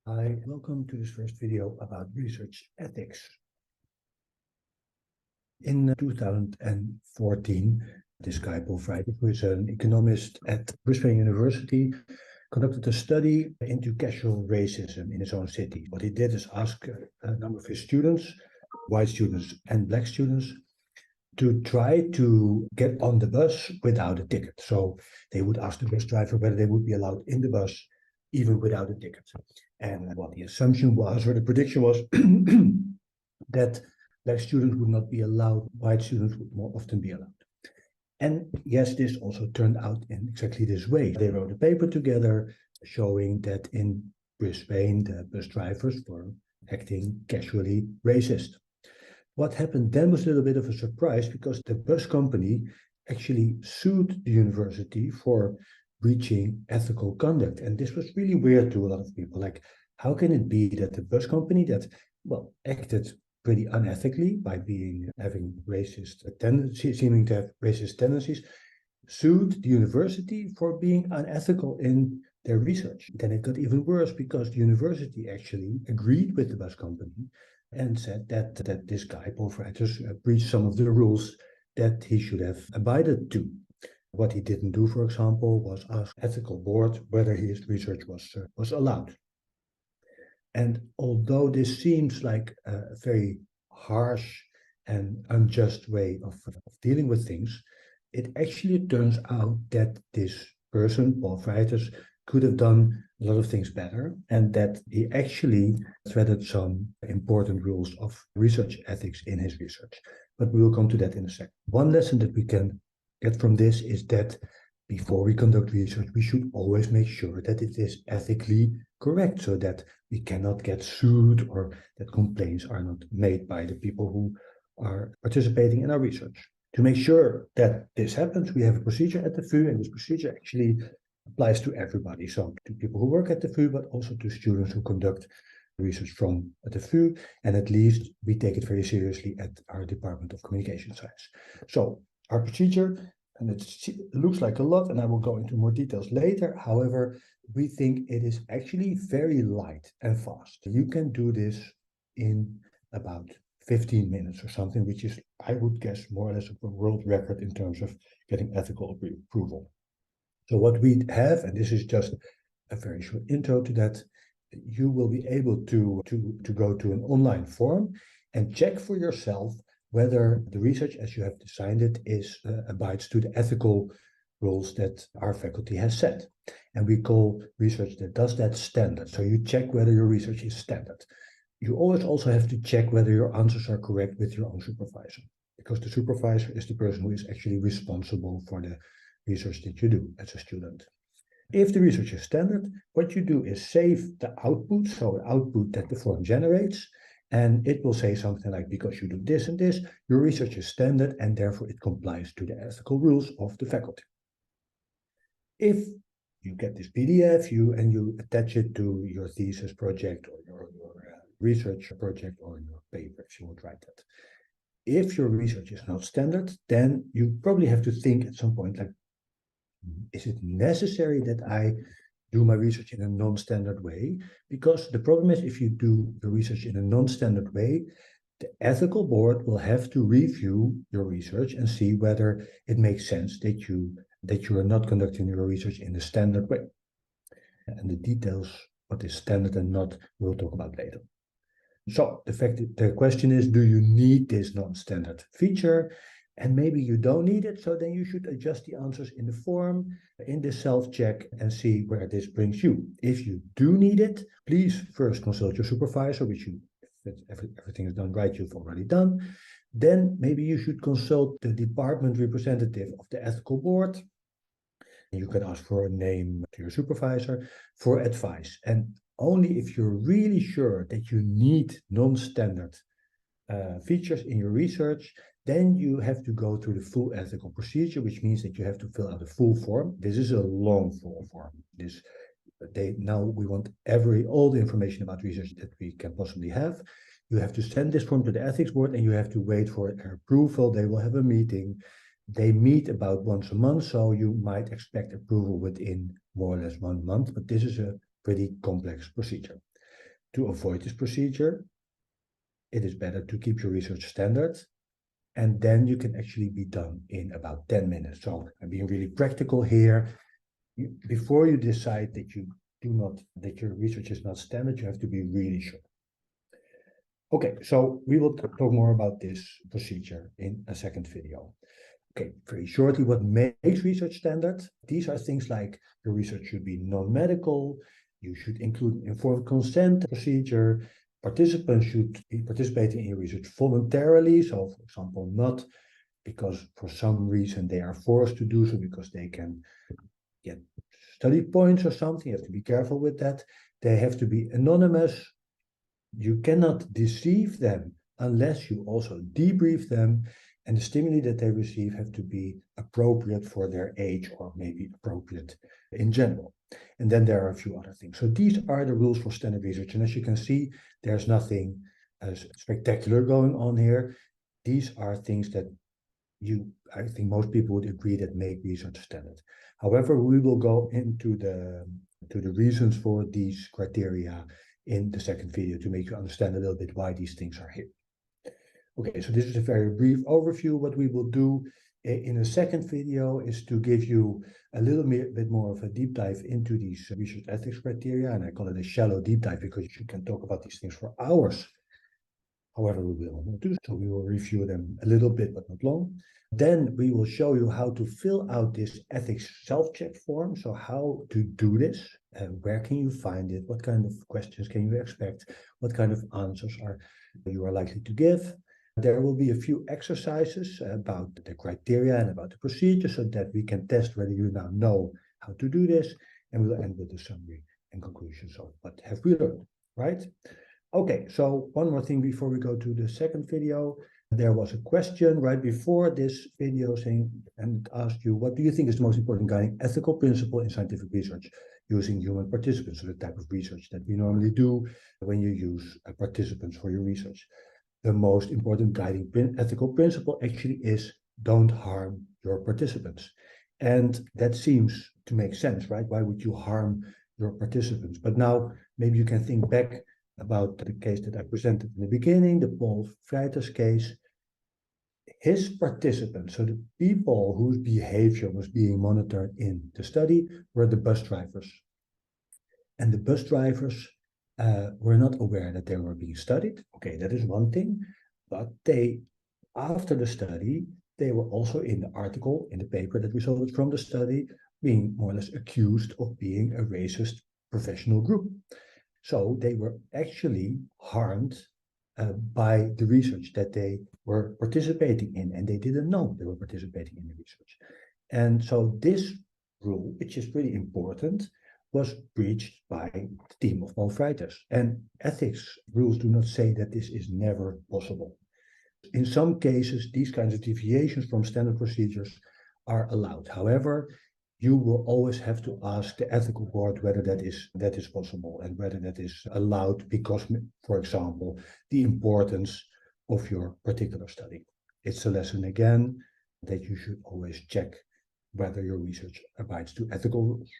Hi, welcome to this first video about research ethics. In 2014, this guy, Paul Freitag, who is an economist at Brisbane University, conducted a study into casual racism in his own city. What he did is ask a number of his students, white students and black students, to try to get on the bus without a ticket. So they would ask the bus driver whether they would be allowed in the bus even without a ticket. And what the assumption was, or the prediction was, that black students would not be allowed, white students would more often be allowed. And yes, this also turned out in exactly this way. They wrote a paper together showing that in Brisbane, the bus drivers were acting casually racist. What happened then was a little bit of a surprise because the bus company actually sued the university for breaching ethical conduct. And this was really weird to a lot of people. Like, how can it be that the bus company that, well, acted pretty unethically by having racist tendencies, seeming to have racist tendencies, sued the university for being unethical in their research? Then it got even worse because the university actually agreed with the bus company and said that this guy, Paul Freitag, breached some of the rules that he should have abided to. What he didn't do, for example, was ask the ethical board whether his research was allowed. And although this seems like a very harsh and unjust way of dealing with things, it actually turns out that this person, Paul Freitag, could have done a lot of things better, and that he actually threaded some important rules of research ethics in his research. But we will come to that in a second. One lesson that we can get from this is that before we conduct research, we should always make sure that it is ethically correct so that we cannot get sued or that complaints are not made by the people who are participating in our research. To make sure that this happens, we have a procedure at the VU, and this procedure actually applies to everybody. So to people who work at the VU, but also to students who conduct research from the VU. And at least we take it very seriously at our Department of Communication Science. So our procedure, and it looks like a lot, and I will go into more details later. However, we think it is actually very light and fast. You can do this in about 15 minutes or something, which is, I would guess, more or less a world record in terms of getting ethical approval. So what we have, and this is just a very short intro to that, you will be able to go to an online form and check for yourself whether the research as you have designed it abides to the ethical rules that our faculty has set. And we call research that does that standard. So you check whether your research is standard. You always also have to check whether your answers are correct with your own supervisor, because the supervisor is the person who is actually responsible for the research that you do as a student. If the research is standard, what you do is save the output, so the output that the form generates, and it will say something like, because you do this and this, your research is standard and therefore it complies to the ethical rules of the faculty. If you get this PDF and you attach it to your thesis project or your research project or your paper, if you would write that. If your research is not standard, then you probably have to think at some point, like, is it necessary that I do my research in a non-standard way? Because the problem is, if you do the research in a non-standard way, the ethical board will have to review your research and see whether it makes sense that you are not conducting your research in a standard way. And the details, what is standard and not, we'll talk about later. So the question is, do you need this non-standard feature? And maybe you don't need it, so then you should adjust the answers in the form, in the self-check, and see where this brings you. If you do need it, please first consult your supervisor, which if everything is done right, you've already done. Then maybe you should consult the department representative of the ethical board. You can ask for a name to your supervisor for advice. And only if you're really sure that you need non-standard features in your research, then you have to go through the full ethical procedure, which means that you have to fill out a full form. This is a long form. Now we want all the information about research that we can possibly have. You have to send this form to the ethics board and you have to wait for their approval. They will have a meeting. They meet about once a month, so you might expect approval within more or less 1 month, but this is a pretty complex procedure. to avoid this procedure, it is better to keep your research standard, and then you can actually be done in about 10 minutes. So I'm being really practical here. Before you decide that that your research is not standard, you have to be really sure. Okay, so we will talk more about this procedure in a second video. Okay, very shortly, what makes research standard? These are things like your research should be non-medical, you should include informed consent procedure, participants should be participating in research voluntarily, so for example, not because for some reason they are forced to do so because they can get study points or something. You have to be careful with that. They have to be anonymous. You cannot deceive them unless you also debrief them, and the stimuli that they receive have to be appropriate for their age or maybe appropriate in general. And then there are a few other things. So these are the rules for standard research. And as you can see, there's nothing spectacular going on here. These are things that I think most people would agree that make research standard. However, we will go into the reasons for these criteria in the second video to make you understand a little bit why these things are here. Okay, so this is a very brief overview. What we will do in a second video is to give you a little bit more of a deep dive into these research ethics criteria, and I call it a shallow deep dive because you can talk about these things for hours. However, we will not do so. We will review them a little bit, but not long. Then we will show you how to fill out this ethics self-check form. So how to do this, and where can you find it? What kind of questions can you expect? What kind of answers you are likely to give? There will be a few exercises about the criteria and about the procedure so that we can test whether you now know how to do this. And we'll end with a summary and conclusions of what have we learned, right? Okay, so one more thing before we go to the second video. There was a question right before this video saying, and asked you, what do you think is the most important guiding ethical principle in scientific research using human participants, so the type of research that we normally do when you use participants for your research? The most important guiding ethical principle actually is don't harm your participants. And that seems to make sense, right? Why would you harm your participants? But now maybe you can think back about the case that I presented in the beginning, the Paul Freitas case. His participants, so the people whose behavior was being monitored in the study, were the bus drivers. And the bus drivers were not aware that they were being studied. Okay, that is one thing. But after the study, they were also in the article, in the paper that resulted from the study, being more or less accused of being a racist professional group. So they were actually harmed by the research that they were participating in, and they didn't know they were participating in the research. And so this rule, which is pretty important, was breached by the team of Paul Freitas. And ethics rules do not say that this is never possible. In some cases, these kinds of deviations from standard procedures are allowed. However, you will always have to ask the ethical board whether that is possible and whether that is allowed because, for example, the importance of your particular study. It's a lesson again that you should always check whether your research abides to ethical rules.